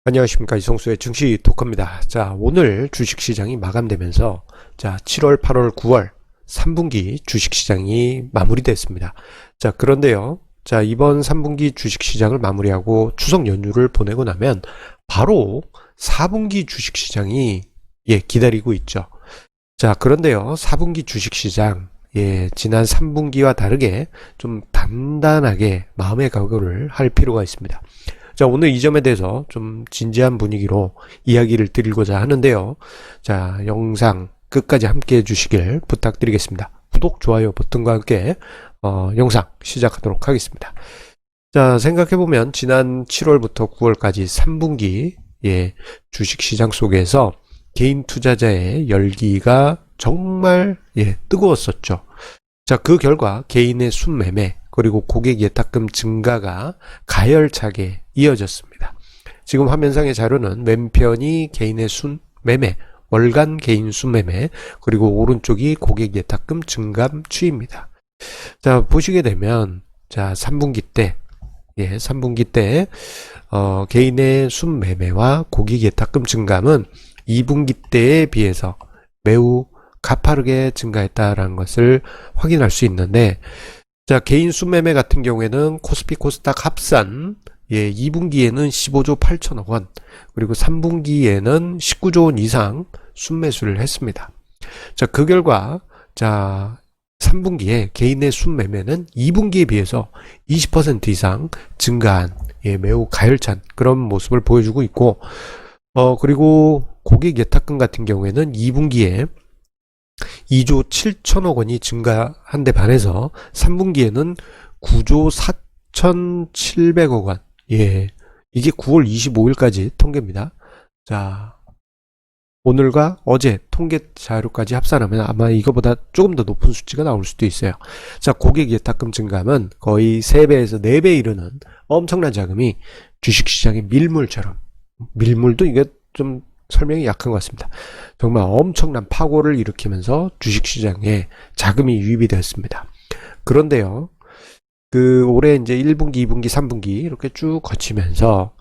안녕하십니까, 이성수의 증시 토크입니다. 자, 오늘 주식시장이 마감되면서 7월, 8월, 9월 3분기 주식시장이 마무리됐습니다. 자, 그런데요. 자, 이번 3분기 주식시장을 마무리하고 추석 연휴를 보내고 나면 바로 4분기 주식시장이 기다리고 있죠. 자, 그런데요. 4분기 주식시장 지난 3분기와 다르게 좀 단단하게 마음의 각오를 할 필요가 있습니다. 자, 오늘 이 점에 대해서 좀 진지한 분위기로 이야기를 드리고자 하는데요. 자, 영상 끝까지 함께 해주시길 부탁드리겠습니다. 구독, 좋아요 버튼과 함께 영상 시작하도록 하겠습니다. 자, 생각해보면 지난 7월부터 9월까지 3분기 주식시장 속에서 개인 투자자의 열기가 정말 뜨거웠었죠. 자, 그 결과 개인의 순매매 그리고 고객 예탁금 증가가 가열차게 이어졌습니다. 지금 화면상의 자료는 왼편이 개인의 순매매, 월간 개인 순매매, 그리고 오른쪽이 고객 예탁금 증감 추이입니다. 자, 보시게 되면 3분기 때 3분기 때 개인의 순매매와 고객 예탁금 증감은 2분기 때에 비해서 매우 가파르게 증가했다라는 것을 확인할 수 있는데, 자, 개인 순매매 같은 경우에는 코스피 코스닥 합산 2분기에는 15조 8천억 원, 그리고 3분기에는 19조 원 이상 순매수를 했습니다. 자, 그 결과 3분기에 개인의 순매매는 2분기에 비해서 20% 이상 증가한 매우 가열찬 그런 모습을 보여주고 있고, 그리고 고객 예탁금 같은 경우에는 2분기에 2조 7천억 원이 증가한 데 반해서 3분기에는 9조 4,700억 원. 이게 9월 25일까지 통계입니다. 자, 오늘과 어제 통계 자료까지 합산하면 아마 이거보다 조금 더 높은 수치가 나올 수도 있어요. 자, 고객 예탁금 증감은 거의 3배에서 4배 이르는 엄청난 자금이 주식시장의 밀물처럼, 밀물도 이게 좀 설명이 약한 것 같습니다. 정말 엄청난 파고를 일으키면서 주식시장에 자금이 유입이 되었습니다. 그런데요, 올해 이제 1분기, 2분기, 3분기 이렇게 쭉 거치면서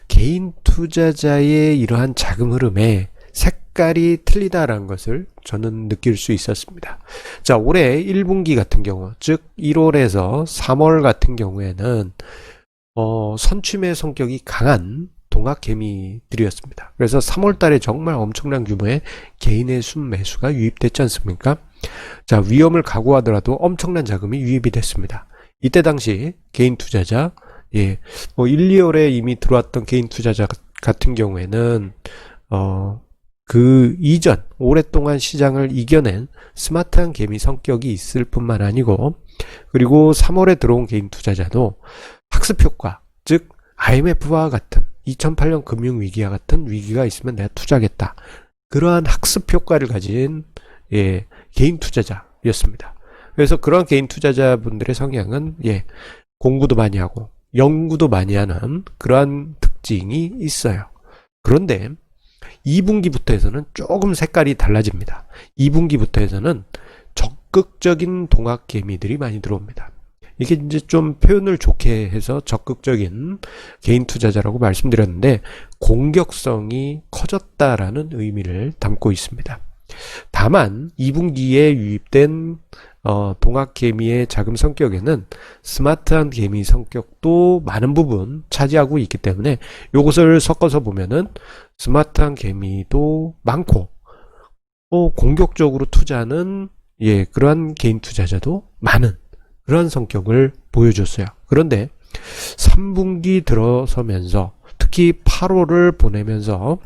개인 투자자의 이러한 자금 흐름에 색깔이 틀리다라는 것을 저는 느낄 수 있었습니다. 자, 올해 1분기 같은 경우, 즉 1월에서 3월 같은 경우에는 선취매 성격이 강한 동학개미들이었습니다. 그래서 3월 달에 정말 엄청난 규모의 개인의 순매수가 유입됐지 않습니까? 자, 위험을 각오하더라도 엄청난 자금이 유입이 됐습니다. 이때 당시 개인 투자자, 1, 2월에 이미 들어왔던 개인 투자자 같은 경우에는, 그 이전, 오랫동안 시장을 이겨낸 스마트한 개미 성격이 있을 뿐만 아니고, 그리고 3월에 들어온 개인 투자자도 학습 효과, 즉, IMF와 같은 2008년 금융위기와 같은 위기가 있으면 내가 투자하겠다. 그러한 학습 효과를 가진 개인 투자자였습니다. 그래서 그러한 개인 투자자분들의 성향은 공부도 많이 하고 연구도 많이 하는 그러한 특징이 있어요. 그런데 2분기부터 해서는 조금 색깔이 달라집니다. 2분기부터 해서는 적극적인 동학개미들이 많이 들어옵니다. 이게 이제 좀 표현을 좋게 해서 적극적인 개인 투자자라고 말씀드렸는데, 공격성이 커졌다라는 의미를 담고 있습니다. 다만 2분기에 유입된 동학개미의 자금 성격에는 스마트한 개미 성격도 많은 부분 차지하고 있기 때문에 이것을 섞어서 보면은 스마트한 개미도 많고 공격적으로 투자하는 그러한 개인 투자자도 많은 그런 성격을 보여줬어요. 그런데 3분기 들어서면서 특히 8월을 보내면서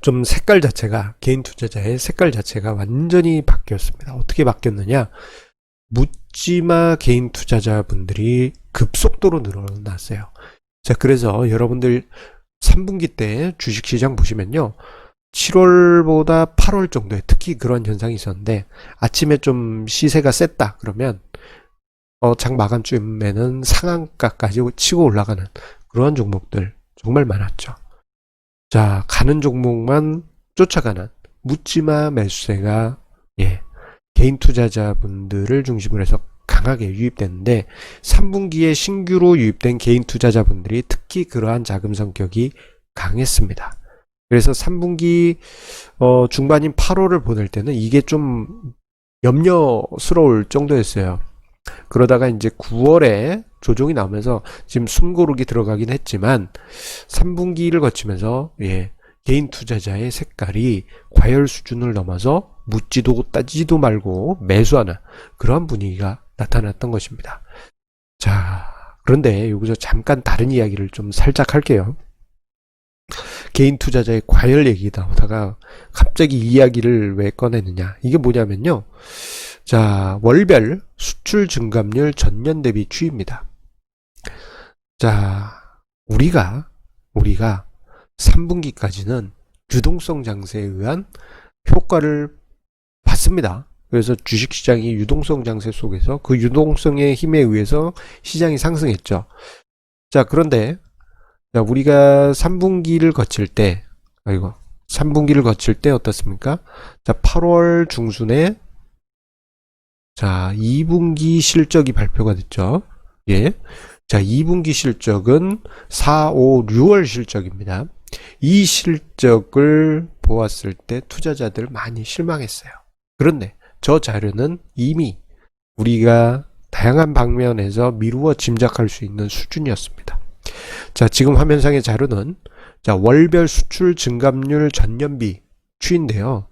좀 색깔 자체가, 개인 투자자의 색깔 자체가 완전히 바뀌었습니다. 어떻게 바뀌었느냐? 묻지마 개인 투자자분들이 급속도로 늘어났어요. 자, 그래서 여러분들 3분기 때 주식시장 보시면요, 7월보다 8월 정도에 특히 그런 현상이 있었는데, 아침에 좀 시세가 셌다 그러면 장 마감쯤에는 상한가까지 치고 올라가는 그러한 종목들 정말 많았죠. 자, 가는 종목만 쫓아가는 묻지마 매수세가 개인 투자자분들을 중심으로 해서 강하게 유입되는데 3분기에 신규로 유입된 개인 투자자분들이 특히 그러한 자금 성격이 강했습니다. 그래서 3분기 중반인 8월을 보낼 때는 이게 좀 염려스러울 정도였어요. 그러다가 이제 9월에 조정이 나오면서 지금 숨고르기 들어가긴 했지만 3분기를 거치면서 개인 투자자의 색깔이 과열 수준을 넘어서 묻지도 따지지도 말고 매수하는 그런 분위기가 나타났던 것입니다. 자, 그런데 여기서 잠깐 다른 이야기를 좀 살짝 할게요. 개인 투자자의 과열 얘기 나오다가 갑자기 이 이야기를 왜 꺼내느냐. 이게 뭐냐면요. 자, 월별 수출 증감률 전년 대비 추이입니다. 자, 우리가 3분기까지는 유동성 장세에 의한 효과를 봤습니다. 그래서 주식시장이 유동성 장세 속에서 그 유동성의 힘에 의해서 시장이 상승했죠. 자, 그런데 우리가 3분기를 거칠 때, 3분기를 거칠 때 어떻습니까? 자, 8월 중순에 자, 2분기 실적이 발표가 됐죠. 자, 2분기 실적은 4, 5, 6월 실적입니다. 이 실적을 보았을 때 투자자들 많이 실망했어요. 그런데 저 자료는 이미 우리가 다양한 방면에서 미루어 짐작할 수 있는 수준이었습니다. 자, 지금 화면상의 자료는 자, 월별 수출 증감률 전년비 추인데요.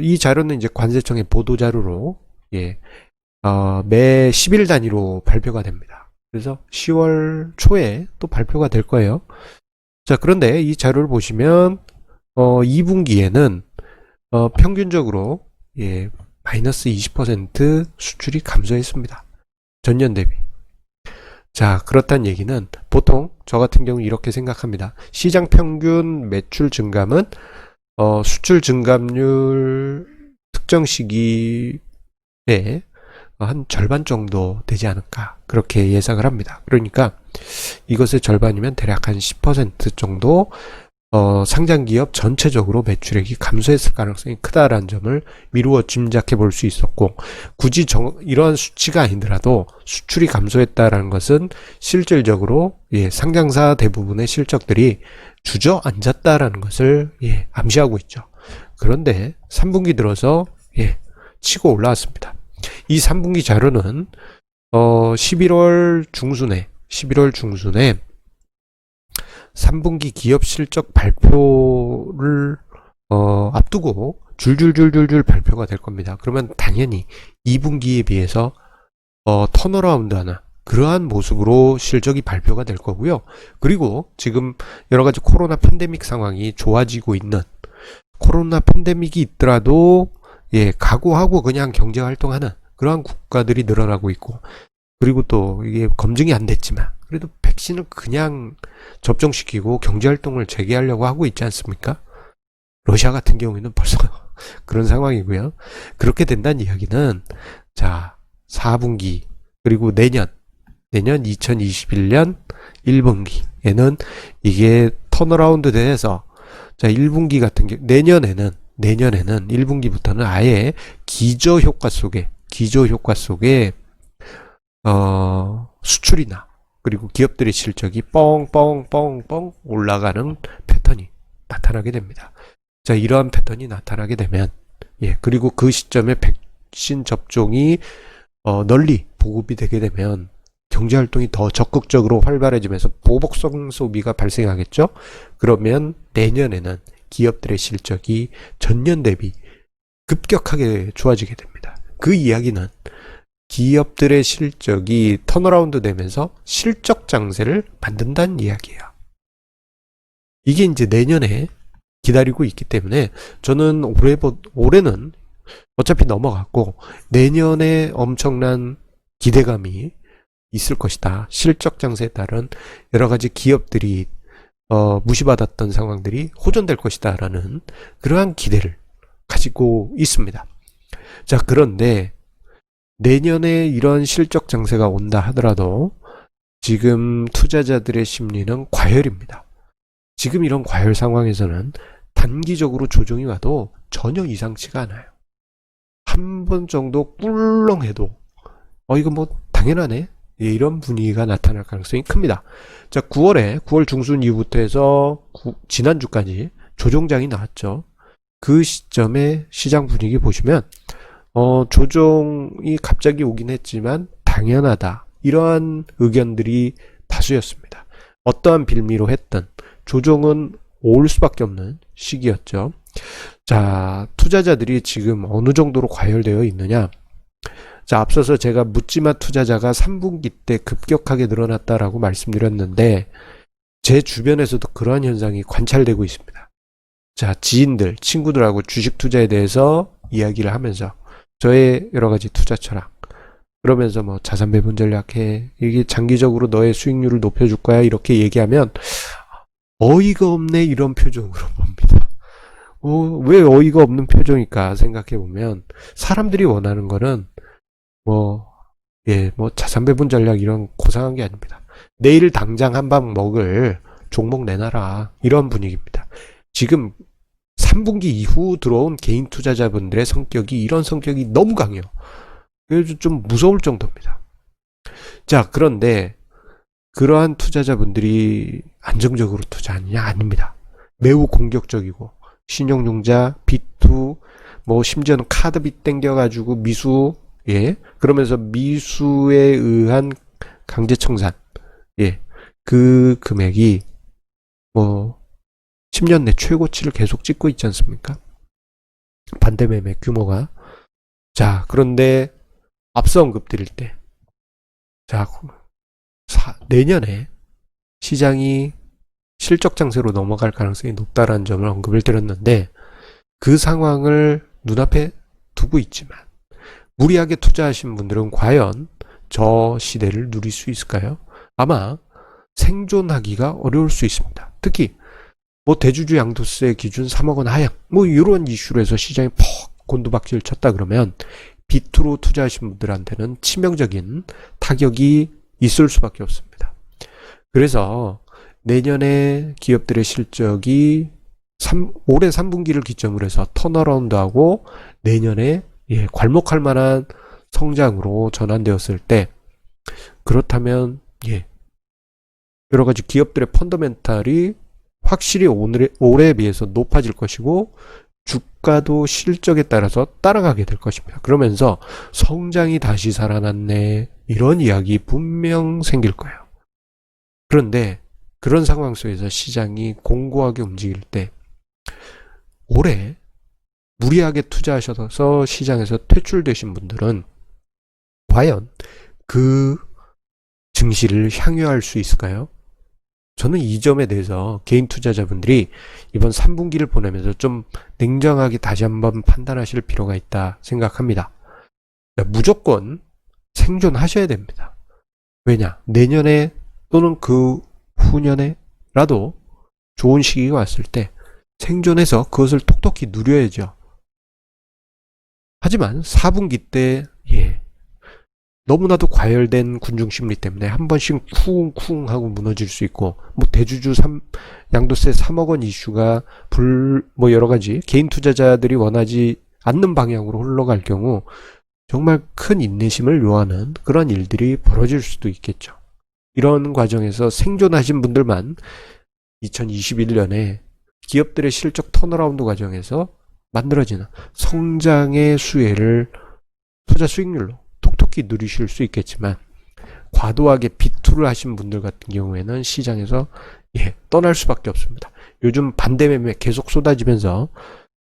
이 자료는 이제 관세청의 보도 자료로 매 10일 단위로 발표가 됩니다. 그래서 10월 초에 또 발표가 될 거예요. 자, 그런데 이 자료를 보시면 2분기에는 평균적으로 마이너스 20% 수출이 감소했습니다. 전년 대비. 자, 그렇다는 얘기는 보통 저 같은 경우 이렇게 생각합니다. 시장 평균 매출 증감은 수출 증감률 특정 시기에 한 절반 정도 되지 않을까 그렇게 예상을 합니다. 그러니까 이것의 절반이면 대략 한 10% 정도 상장기업 전체적으로 매출액이 감소했을 가능성이 크다라는 점을 미루어 짐작해 볼 수 있었고, 굳이 이러한 수치가 아니더라도 수출이 감소했다라는 것은 실질적으로 상장사 대부분의 실적들이 주저앉았다라는 것을 암시하고 있죠. 그런데 3분기 들어서 치고 올라왔습니다. 이 3분기 자료는 11월 중순에 3분기 기업 실적 발표를 앞두고 줄줄줄줄줄 발표가 될 겁니다. 그러면 당연히 2분기에 비해서 턴어라운드하는 그러한 모습으로 실적이 발표가 될 거고요. 그리고 지금 여러가지 코로나 팬데믹 상황이 좋아지고 있는, 코로나 팬데믹이 있더라도 각오하고 그냥 경제활동하는 그러한 국가들이 늘어나고 있고, 그리고 또 이게 검증이 안 됐지만 그래도 백신을 그냥 접종시키고 경제활동을 재개하려고 하고 있지 않습니까? 러시아 같은 경우에는 벌써 그런 상황이고요. 그렇게 된다는 이야기는 자, 4분기 그리고 내년 2021년 1분기에는 이게 턴어라운드 돼서 자, 1분기 같은 경우 내년에는 1분기부터는 아예 기저효과 속에 수출이나 그리고 기업들의 실적이 뻥뻥뻥뻥 올라가는 패턴이 나타나게 됩니다. 자, 이러한 패턴이 나타나게 되면 그리고 그 시점에 백신 접종이 널리 보급이 되게 되면 경제활동이 더 적극적으로 활발해지면서 보복성 소비가 발생하겠죠. 그러면 내년에는 기업들의 실적이 전년 대비 급격하게 좋아지게 됩니다. 그 이야기는 기업들의 실적이 턴어라운드 되면서 실적 장세를 만든다는 이야기예요. 이게 이제 내년에 기다리고 있기 때문에 저는 올해는 어차피 넘어갔고 내년에 엄청난 기대감이 있을 것이다. 실적 장세에 따른 여러 가지 기업들이 무시받았던 상황들이 호전될 것이다 라는 그러한 기대를 가지고 있습니다. 자, 그런데 내년에 이런 실적 장세가 온다 하더라도 지금 투자자들의 심리는 과열입니다. 지금 이런 과열 상황에서는 단기적으로 조정이 와도 전혀 이상치가 않아요. 한 번 정도 꿀렁해도 이거 뭐 당연하네. 예, 이런 분위기가 나타날 가능성이 큽니다. 자, 9월 중순 이후부터 해서 지난주까지 조종장이 나왔죠. 그 시점에 시장 분위기 보시면 조종이 갑자기 오긴 했지만 당연하다. 이러한 의견들이 다수였습니다. 어떠한 빌미로 했든 조종은 올 수밖에 없는 시기였죠. 자, 투자자들이 지금 어느 정도로 과열되어 있느냐? 자, 앞서서 제가 묻지마 투자자가 3분기 때 급격하게 늘어났다라고 말씀드렸는데 제 주변에서도 그러한 현상이 관찰되고 있습니다. 자, 지인들, 친구들하고 주식 투자에 대해서 이야기를 하면서 저의 여러 가지 투자 철학, 그러면서 뭐 자산 배분 전략해, 이게 장기적으로 너의 수익률을 높여줄 거야, 이렇게 얘기하면 어이가 없네, 이런 표정으로 봅니다. 왜 어이가 없는 표정일까 생각해 보면 사람들이 원하는 거는 뭐 자산 배분 전략 이런 고상한 게 아닙니다. 내일 당장 한 방 먹을 종목 내놔라, 이런 분위기입니다. 지금 3분기 이후 들어온 개인 투자자분들의 성격이 이런 성격이 너무 강해요. 그래서 좀 무서울 정도입니다. 자, 그런데 그러한 투자자분들이 안정적으로 투자하느냐? 아닙니다. 매우 공격적이고 신용융자, 비투, 뭐 심지어는 카드빚 땡겨가지고 미수, 예, 그러면서 미수에 의한 강제 청산, 예, 그 금액이 뭐 10년 내 최고치를 계속 찍고 있지 않습니까? 반대 매매 규모가. 자, 그런데 앞서 언급드릴 때, 자, 내년에 시장이 실적 장세로 넘어갈 가능성이 높다라는 점을 언급을 드렸는데 그 상황을 눈앞에 두고 있지만 무리하게 투자하신 분들은 과연 저 시대를 누릴 수 있을까요? 아마 생존하기가 어려울 수 있습니다. 특히 뭐 대주주 양도세 기준 3억 원 하향, 뭐 이런 이슈로 해서 시장이 퍽 곤두박질 쳤다 그러면 비투로 투자하신 분들한테는 치명적인 타격이 있을 수밖에 없습니다. 그래서 내년에 기업들의 실적이 올해 3분기를 기점으로 해서 턴어라운드하고 내년에 괄목할 만한 성장으로 전환되었을 때, 그렇다면 여러 가지 기업들의 펀더멘탈이 확실히 올해에 비해서 높아질 것이고 주가도 실적에 따라서 따라가게 될 것입니다. 그러면서 성장이 다시 살아났네, 이런 이야기 분명 생길 거예요. 그런데 그런 상황 속에서 시장이 공고하게 움직일 때 올해 무리하게 투자하셔서 시장에서 퇴출되신 분들은 과연 그 증시를 향유할 수 있을까요? 저는 이 점에 대해서 개인 투자자분들이 이번 3분기를 보내면서 좀 냉정하게 다시 한번 판단하실 필요가 있다 생각합니다. 무조건 생존하셔야 됩니다. 왜냐? 내년에 또는 그 후년에라도 좋은 시기가 왔을 때 생존해서 그것을 톡톡히 누려야죠. 하지만 4분기 때 너무나도 과열된 군중심리 때문에 한 번씩 쿵쿵 하고 무너질 수 있고, 뭐 대주주 양도세 3억 원 이슈가 뭐 여러 가지 개인 투자자들이 원하지 않는 방향으로 흘러갈 경우 정말 큰 인내심을 요하는 그런 일들이 벌어질 수도 있겠죠. 이런 과정에서 생존하신 분들만 2021년에 기업들의 실적 턴어라운드 과정에서 만들어지는 성장의 수혜를 투자 수익률로 톡톡히 누리실 수 있겠지만, 과도하게 비투를 하신 분들 같은 경우에는 시장에서 떠날 수밖에 없습니다. 요즘 반대 매매 계속 쏟아지면서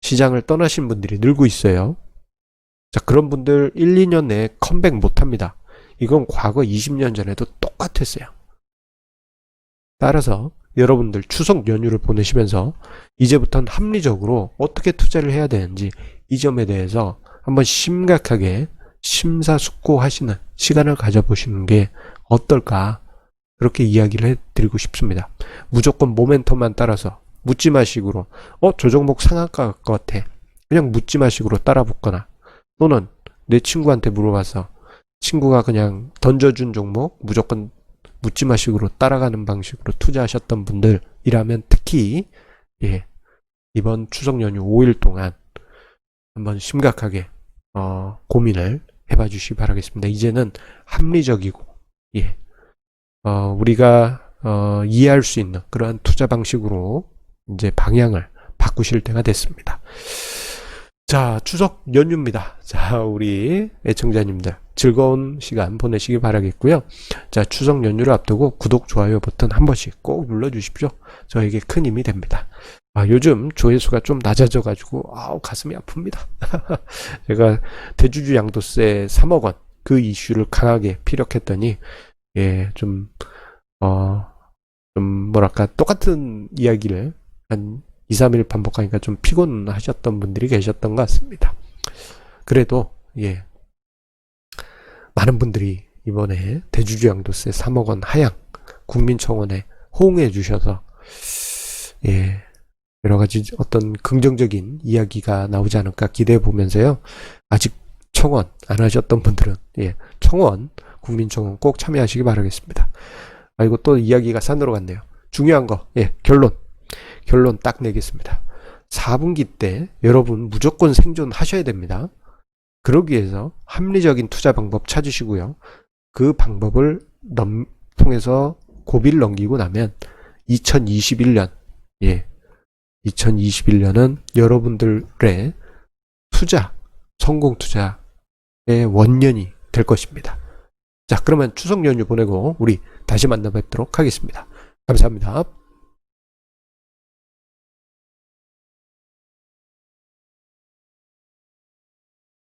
시장을 떠나신 분들이 늘고 있어요. 자, 그런 분들 1, 2년 내에 컴백 못합니다. 이건 과거 20년 전에도 똑같았어요. 따라서 여러분들 추석 연휴를 보내시면서 이제부터는 합리적으로 어떻게 투자를 해야 되는지 이 점에 대해서 한번 심각하게 심사숙고하시는 시간을 가져보시는 게 어떨까, 그렇게 이야기를 해드리고 싶습니다. 무조건 모멘텀만 따라서 묻지마식으로 저 종목 상한가 같아, 그냥 묻지마식으로 따라붙거나, 또는 내 친구한테 물어봐서 친구가 그냥 던져준 종목 무조건 묻지마식으로 따라가는 방식으로 투자하셨던 분들이라면 특히 이번 추석 연휴 5일 동안 한번 심각하게 고민을 해봐 주시기 바라겠습니다. 이제는 합리적이고, 예, 우리가 이해할 수 있는 그러한 투자 방식으로 이제 방향을 바꾸실 때가 됐습니다. 자, 추석 연휴입니다. 자, 우리 애청자님들 즐거운 시간 보내시기 바라겠고요. 자, 추석 연휴를 앞두고 구독, 좋아요 버튼 한 번씩 꼭 눌러주십시오. 저에게 큰 힘이 됩니다. 요즘 조회수가 좀 낮아져가지고 가슴이 아픕니다. 제가 대주주 양도세 3억 원 그 이슈를 강하게 피력했더니 좀 뭐랄까 똑같은 이야기를 한 2, 3일 반복하니까 좀 피곤하셨던 분들이 계셨던 것 같습니다. 그래도 많은 분들이 이번에 대주주 양도세 3억 원 하향 국민청원에 호응해 주셔서 여러 가지 어떤 긍정적인 이야기가 나오지 않을까 기대해 보면서요. 아직 청원 안 하셨던 분들은 청원 국민청원 꼭 참여하시기 바라겠습니다. 이거 또 이야기가 산으로 갔네요. 중요한 거 결론 딱 내겠습니다. 4분기 때 여러분 무조건 생존하셔야 됩니다. 그러기 위해서 합리적인 투자 방법 찾으시고요. 그 방법을 통해서 고비를 넘기고 나면 2021년 2021년은 여러분들의 성공 투자의 원년이 될 것입니다. 자, 그러면 추석 연휴 보내고 우리 다시 만나 뵙도록 하겠습니다. 감사합니다.